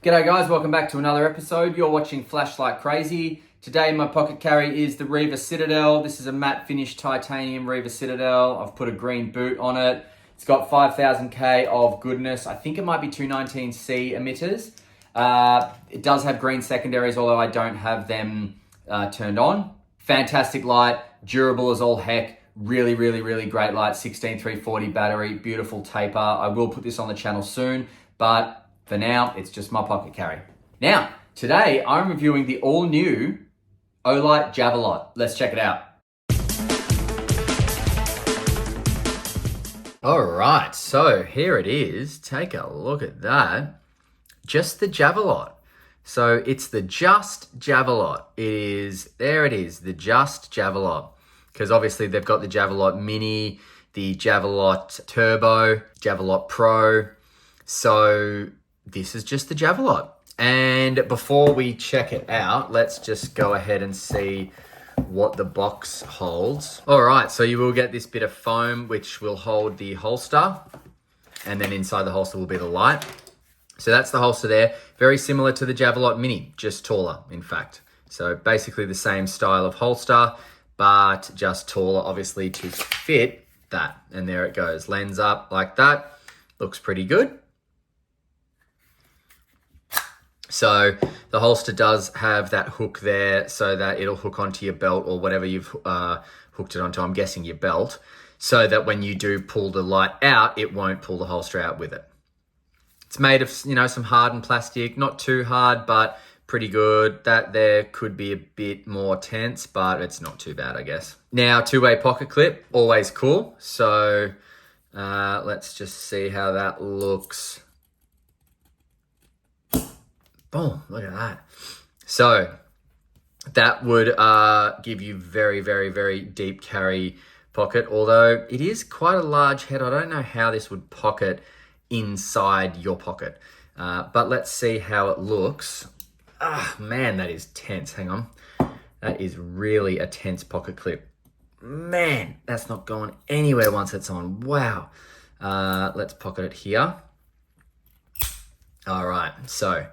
G'day guys, welcome back to another episode. You're watching Flashlight Crazy. Today my pocket carry is the Reaver Citadel. This is a matte finish titanium Reaver Citadel. I've put a green boot on it. It's got 5000K of goodness. I think it might be 219C emitters. It does have green secondaries, although I don't have them turned on. Fantastic light, durable as all heck. Really great light. 16340 battery, beautiful taper. I will put this on the channel soon, but for now, it's just my pocket carry. Now, today I'm reviewing the all-new Olight Javelot. Let's check it out. All right, so here it is. Take a look at that. Just the Javelot. So it's the Just Javelot. There it is, the Just Javelot. Because obviously they've got the Javelot Mini, the Javelot Turbo, Javelot Pro. So this is just the Javelot. And before we check it out, let's just go ahead and see what the box holds. All right, so you will get this bit of foam, which will hold the holster. And then inside the holster will be the light. So that's the holster there. Very similar to the Javelot Mini, just taller, in fact. So basically the same style of holster, but just taller, obviously, to fit that. And there it goes, lens up like that. Looks pretty good. So the holster does have that hook there so that it'll hook onto your belt or whatever you've hooked it onto. I'm guessing your belt, so that when you do pull the light out, it won't pull the holster out with it. It's made of, some hardened plastic, not too hard, but pretty good. That there could be a bit more tense, but it's not too bad, I guess. Now, two-way pocket clip, always cool. So let's just see how that looks. Boom, look at that. So that would give you very deep carry pocket, although it is quite a large head. I don't know how this would pocket inside your pocket, but let's see how it looks. Ah, man, that is tense. Hang on. That is really a tense pocket clip. Man, that's not going anywhere once it's on. Wow. Let's pocket it here. All right, so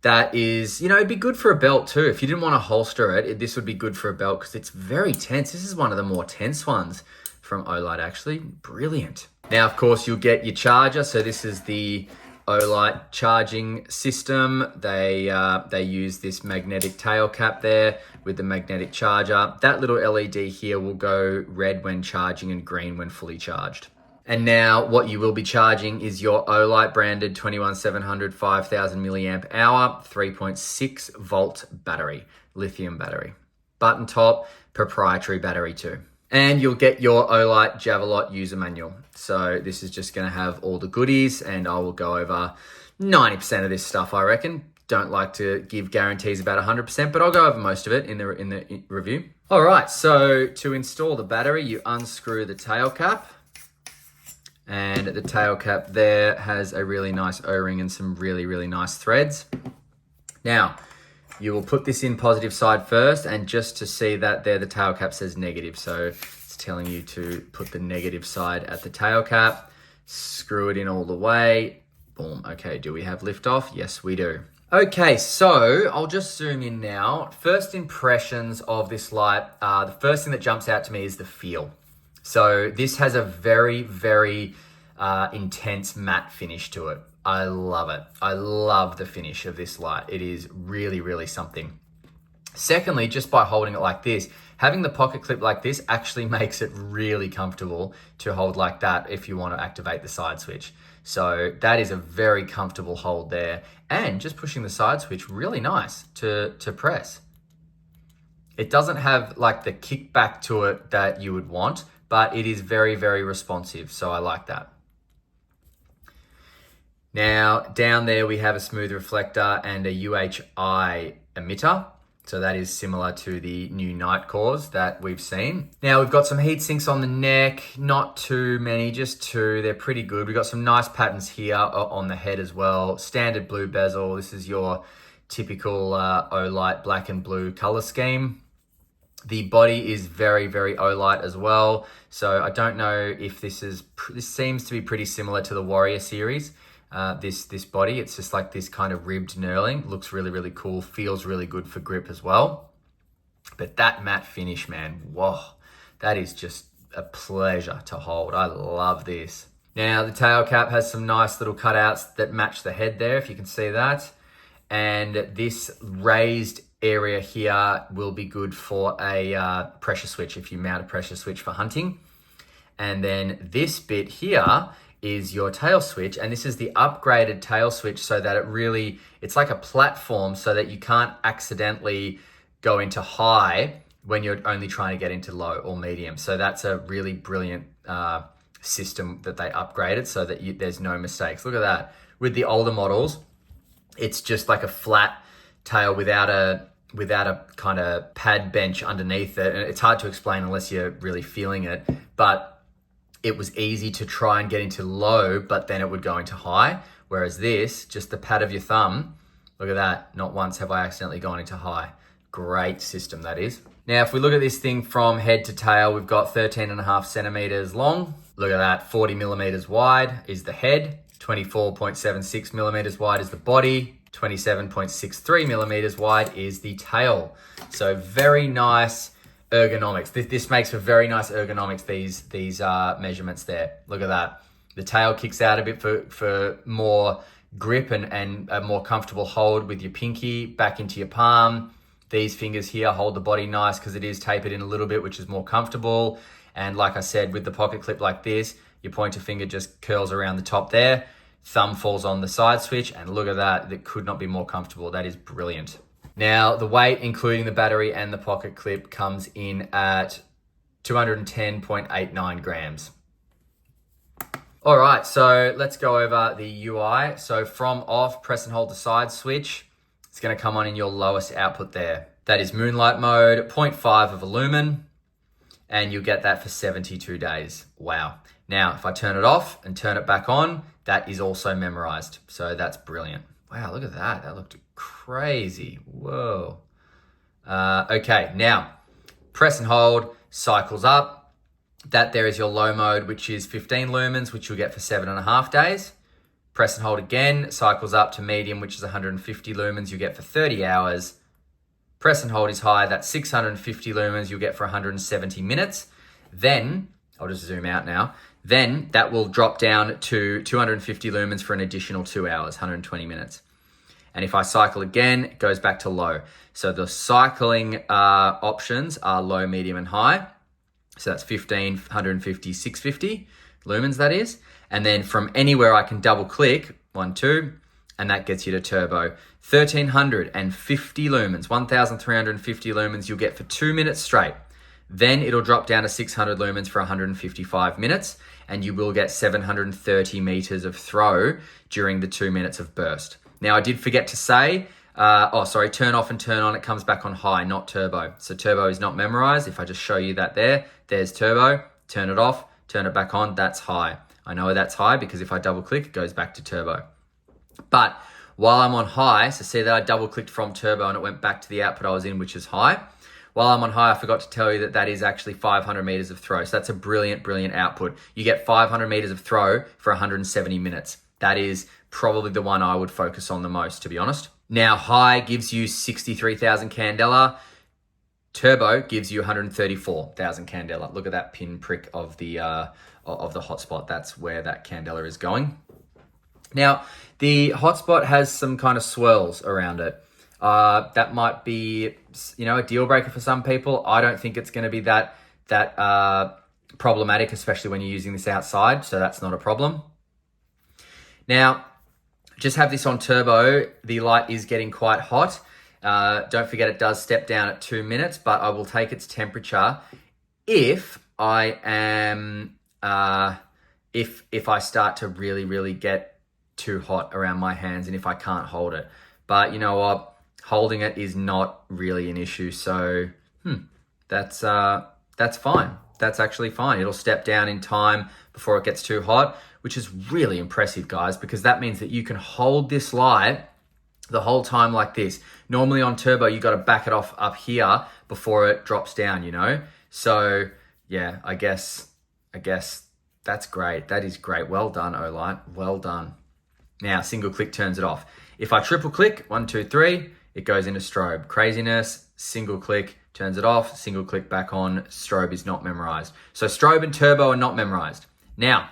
that is, it'd be good for a belt too. If you didn't want to holster it, this would be good for a belt because it's very tense. This is one of the more tense ones from Olight, actually. Brilliant. Now, of course, you'll get your charger. So this is the Olight charging system. They use this magnetic tail cap there with the magnetic charger. That little LED here will go red when charging and green when fully charged. And now what you will be charging is your Olight branded 21700 5000 milliamp hour 3.6 volt battery, lithium battery. Button top, proprietary battery too. And you'll get your Olight Javelot user manual. So this is just going to have all the goodies, and I will go over 90% of this stuff, I reckon. Don't like to give guarantees about 100%, but I'll go over most of it in the review. All right, so to install the battery, you unscrew the tail cap. And the tail cap there has a really nice O-ring and some really nice threads. Now, you will put this in positive side first, and just to see that there, the tail cap says negative. So it's telling you to put the negative side at the tail cap, screw it in all the way. Boom. Okay, do we have liftoff? Yes, we do. Okay, so I'll just zoom in now. First impressions of this light, the first thing that jumps out to me is the feel. So this has a very intense matte finish to it. I love it. I love the finish of this light. It is really something. Secondly, just by holding it like this, having the pocket clip like this actually makes it really comfortable to hold like that if you want to activate the side switch. So that is a very comfortable hold there. And just pushing the side switch, really nice to press. It doesn't have like the kickback to it that you would want, but it is very responsive, so I like that. Now, down there we have a smooth reflector and a UHI emitter. So that is similar to the new night cores that we've seen. Now we've got some heat sinks on the neck, not too many, just two. They're pretty good. We've got some nice patterns here on the head as well. Standard blue bezel. This is your typical Olight black and blue color scheme. The body is very Olight as well. So I don't know if this seems to be pretty similar to the Warrior series. this body. It's just like this kind of ribbed knurling. Looks really, really cool. Feels really good for grip as well. But that matte finish, man, whoa, that is just a pleasure to hold. I love this. Now, the tail cap has some nice little cutouts that match the head there, if you can see that. And this raised area here will be good for a pressure switch, if you mount a pressure switch for hunting. And then this bit here is your tail switch, and this is the upgraded tail switch so that it's like a platform so that you can't accidentally go into high when you're only trying to get into low or medium. So that's a really brilliant system that they upgraded so that there's no mistakes. Look at that. With the older models, it's just like a flat tail without a kind of pad bench underneath it. And it's hard to explain unless you're really feeling it. But it was easy to try and get into low, but then it would go into high. Whereas this, just the pad of your thumb, look at that. Not once have I accidentally gone into high. Great system that is. Now, if we look at this thing from head to tail, we've got 13.5 centimeters long. Look at that, 40 millimeters wide is the head, 24.76 millimeters wide is the body, 27.63 millimeters wide is the tail. So very nice ergonomics. This makes for very nice ergonomics, these measurements there. Look at that. The tail kicks out a bit for more grip and a more comfortable hold with your pinky back into your palm. These fingers here hold the body nice because it is tapered in a little bit, which is more comfortable. And like I said, with the pocket clip like this, your pointer finger just curls around the top there. Thumb falls on the side switch, and look at that. That could not be more comfortable. That is brilliant. Now, the weight, including the battery and the pocket clip, comes in at 210.89 grams. All right, so let's go over the UI. So from off, press and hold the side switch. It's going to come on in your lowest output there. That is moonlight mode, 0.5 of a lumen, and you'll get that for 72 days. Wow. Now, if I turn it off and turn it back on, that is also memorized. So that's brilliant. Wow, look at that. That looked crazy. Whoa. Okay, now, press and hold, cycles up. That there is your low mode, which is 15 lumens, which you'll get for 7.5 days. Press and hold again, cycles up to medium, which is 150 lumens, you get for 30 hours. Press and hold is high, that's 650 lumens, you'll get for 170 minutes. Then, I'll just zoom out now, then that will drop down to 250 lumens for an additional 2 hours, 120 minutes. And if I cycle again, it goes back to low. So the cycling options are low, medium, and high. So that's 15, 150, 650 lumens, that is. And then from anywhere I can double click, 1, 2, and that gets you to turbo. 1,350 lumens, 1,350 lumens you'll get for 2 minutes straight. Then it'll drop down to 600 lumens for 155 minutes, and you will get 730 meters of throw during the 2 minutes of burst. Now, I did forget to say, turn off and turn on, it comes back on high, not turbo. So turbo is not memorized. If I just show you that there's turbo, turn it off, turn it back on, that's high. I know that's high because if I double click, it goes back to turbo. But while I'm on high, so see that I double clicked from turbo and it went back to the output I was in, which is high. While I'm on high, I forgot to tell you that is actually 500 meters of throw. So that's a brilliant, brilliant output. You get 500 meters of throw for 170 minutes. That is probably the one I would focus on the most, to be honest. Now, high gives you 63,000 candela. Turbo gives you 134,000 candela. Look at that pin prick of the hotspot. That's where that candela is going. Now, the hotspot has some kind of swirls around it. That might be, a deal breaker for some people. I don't think it's going to be that problematic, especially when you're using this outside. So that's not a problem. Now, just have this on turbo. The light is getting quite hot. Don't forget it does step down at 2 minutes, but I will take its temperature if I am, if I start to really, really get too hot around my hands and if I can't hold it. But you know what? Holding it is not really an issue. So that's fine. That's actually fine. It'll step down in time before it gets too hot, which is really impressive, guys, because that means that you can hold this light the whole time like this. Normally on turbo, you got to back it off up here before it drops down, So yeah, I guess that's great. That is great. Well done, Olight. Well done. Now, single click turns it off. If I triple click, 1, 2, 3, it goes into strobe. Craziness, single click turns it off, single click back on, strobe is not memorized. So strobe and turbo are not memorized. Now,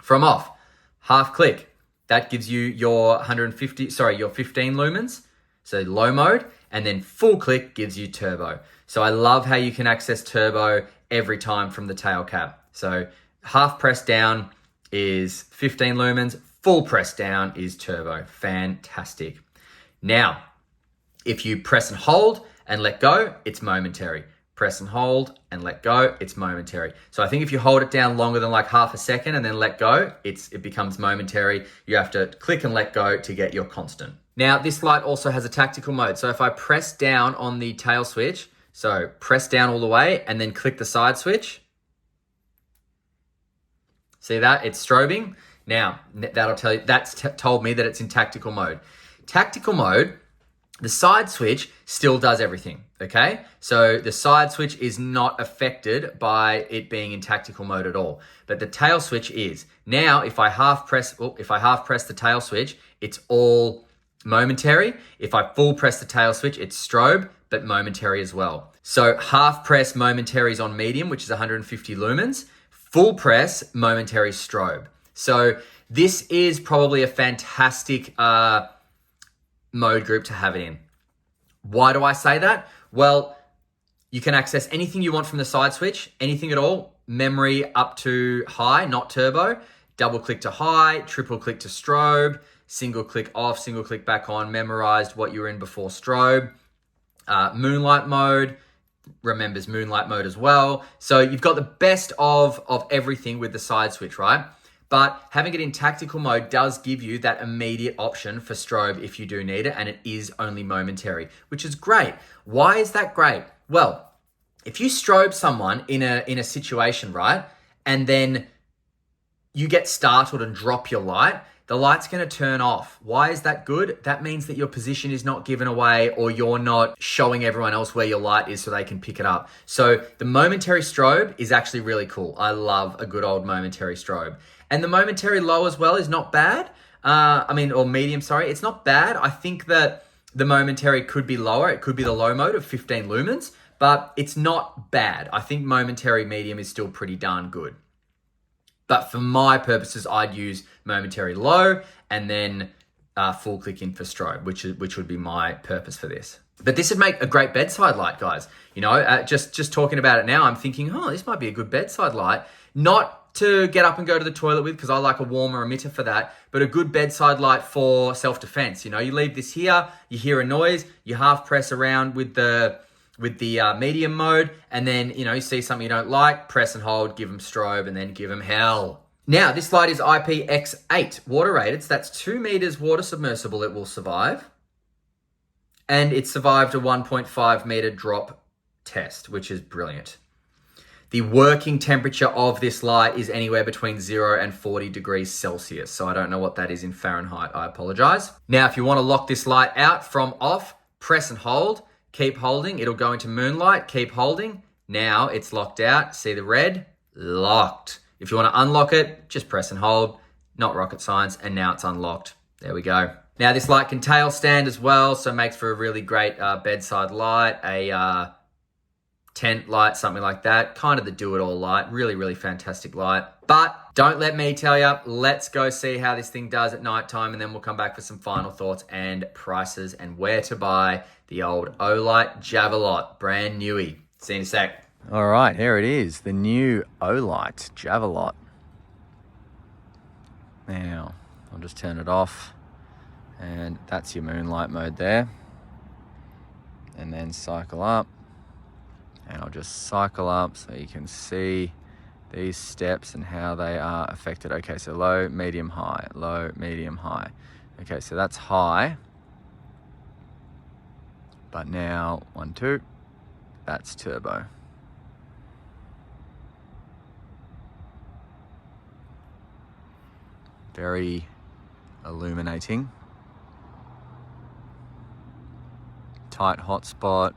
from off, half click, that gives you your your 15 lumens, so low mode, and then full click gives you turbo. So I love how you can access turbo every time from the tail cap. So half press down is 15 lumens, full press down is turbo. Fantastic. Now, if you press and hold and let go, it's momentary. Press and hold and let go, it's momentary. So I think if you hold it down longer than like half a second and then let go, it becomes momentary. You have to click and let go to get your constant. Now, this light also has a tactical mode. So if I press down on the tail switch, so press down all the way and then click the side switch. See that? It's strobing. Now, that'll tell you, that's told me that it's in tactical mode. Tactical mode, the side switch still does everything, okay? So the side switch is not affected by it being in tactical mode at all, but the tail switch is. Now, if I half press the tail switch, it's all momentary. If I full press the tail switch, it's strobe, but momentary as well. So half press momentary is on medium, which is 150 lumens. Full press momentary strobe. So this is probably a fantastic mode group to have it in. Why do I say that? Well, you can access anything you want from the side switch, anything at all, memory up to high, not turbo, double click to high, triple click to strobe, single click off, single click back on, memorized what you were in before strobe, moonlight mode, remembers moonlight mode as well. So you've got the best of everything with the side switch, right? But having it in tactical mode does give you that immediate option for strobe if you do need it, and it is only momentary, which is great. Why is that great? Well, if you strobe someone in a situation, right, and then you get startled and drop your light, the light's going to turn off. Why is that good? That means that your position is not given away or you're not showing everyone else where your light is so they can pick it up. So the momentary strobe is actually really cool. I love a good old momentary strobe. And the momentary low as well is not bad. Or medium, sorry. It's not bad. I think that the momentary could be lower. It could be the low mode of 15 lumens, but it's not bad. I think momentary medium is still pretty darn good. But for my purposes, I'd use momentary low and then full click in for strobe, which would be my purpose for this. But this would make a great bedside light, guys. You know, just talking about it now, I'm thinking, this might be a good bedside light. Not to get up and go to the toilet with, because I like a warmer emitter for that, but a good bedside light for self-defense. You know, you leave this here, you hear a noise, you half press around with the medium mode, and then, you know, you see something you don't like, press and hold, give them strobe, and then give them hell. Now, this light is IPX8 water rated, so that's 2 meters water submersible it will survive. And it survived a 1.5 meter drop test, which is brilliant. The working temperature of this light is anywhere between 0 and 40 degrees Celsius. So I don't know what that is in Fahrenheit. I apologize. Now, if you want to lock this light out from off, press and hold. Keep holding. It'll go into moonlight. Keep holding. Now it's locked out. See the red? Locked. If you want to unlock it, just press and hold. Not rocket science. And now it's unlocked. There we go. Now this light can tail stand as well. So it makes for a really great bedside light. A tent light, something like that. Kind of the do-it-all light. Really, really fantastic light. But don't let me tell you. Let's go see how this thing does at nighttime, and then we'll come back for some final thoughts and prices and where to buy the old Olight Javelot. Brand newy. See you in a sec. All right, here it is. The new Olight Javelot. Now, I'll just turn it off. And that's your moonlight mode there. And then cycle up. And I'll just cycle up so you can see these steps and how they are affected. Okay, so low, medium, high, low, medium, high. Okay, so that's high. But now, 1, 2, that's turbo. Very illuminating. Tight hotspot.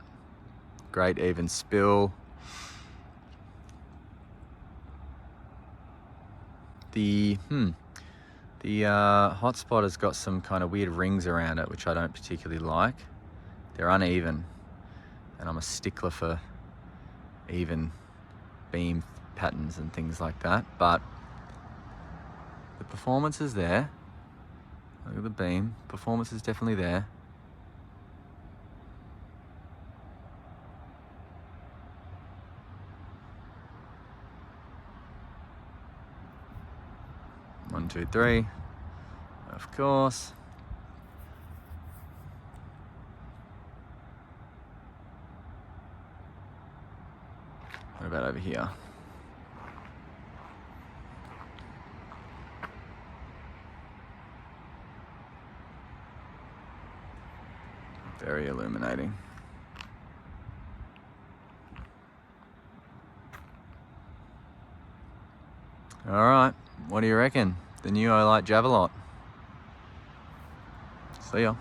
Great even spill. The hotspot has got some kind of weird rings around it, which I don't particularly like. They're uneven, and I'm a stickler for even beam patterns and things like that, but the performance is there. Look at the beam, performance is definitely there. One, two, three, of course. What about over here? Very illuminating. All right, what do you reckon? The new Olight Javelot. See ya.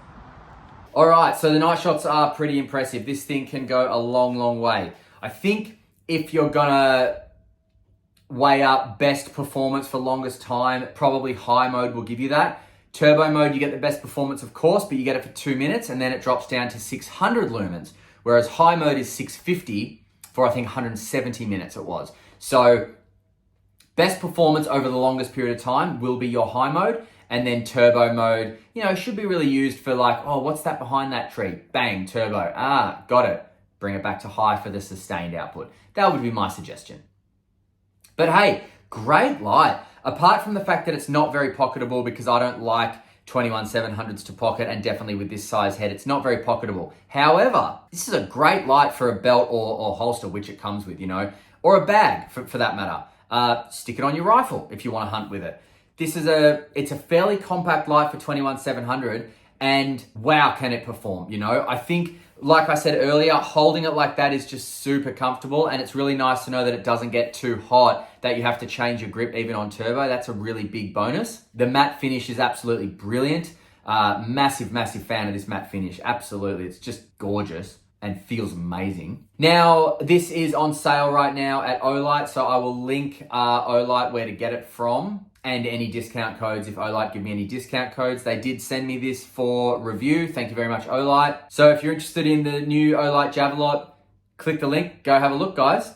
All right, so the night shots are pretty impressive. This thing can go a long, long way. I think if you're gonna weigh up best performance for longest time, probably high mode will give you that. Turbo mode, you get the best performance, of course, but you get it for 2 minutes, and then it drops down to 600 lumens, whereas high mode is 650 for, I think, 170 minutes it was. So best performance over the longest period of time will be your high mode, and then turbo mode, you know, should be really used for like, oh, what's that behind that tree? Bang, turbo. Ah, got it. Bring it back to high for the sustained output. That would be my suggestion. But hey, great light. Apart from the fact that it's not very pocketable, because I don't like 21-700s to pocket, and definitely with this size head, it's not very pocketable. However, this is a great light for a belt or holster, which it comes with, you know, or a bag for that matter. Stick it on your rifle if you want to hunt with it. It's a fairly compact light for 21-700, and wow, can it perform, you know? I think, like I said earlier, holding it like that is just super comfortable, and it's really nice to know that it doesn't get too hot, that you have to change your grip even on turbo. That's a really big bonus. The matte finish is absolutely brilliant. Massive, massive fan of this matte finish. Absolutely, it's just gorgeous and feels amazing. Now, this is on sale right now at Olight, so I will link Olight where to get it from, and any discount codes if Olight give me any discount codes. They did send me this for review. Thank you very much, Olight. So if you're interested in the new Olight Javelot, click the link, go have a look, guys.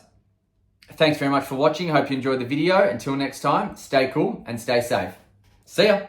Thanks very much for watching. Hope you enjoyed the video. Until next time, stay cool and stay safe. See ya.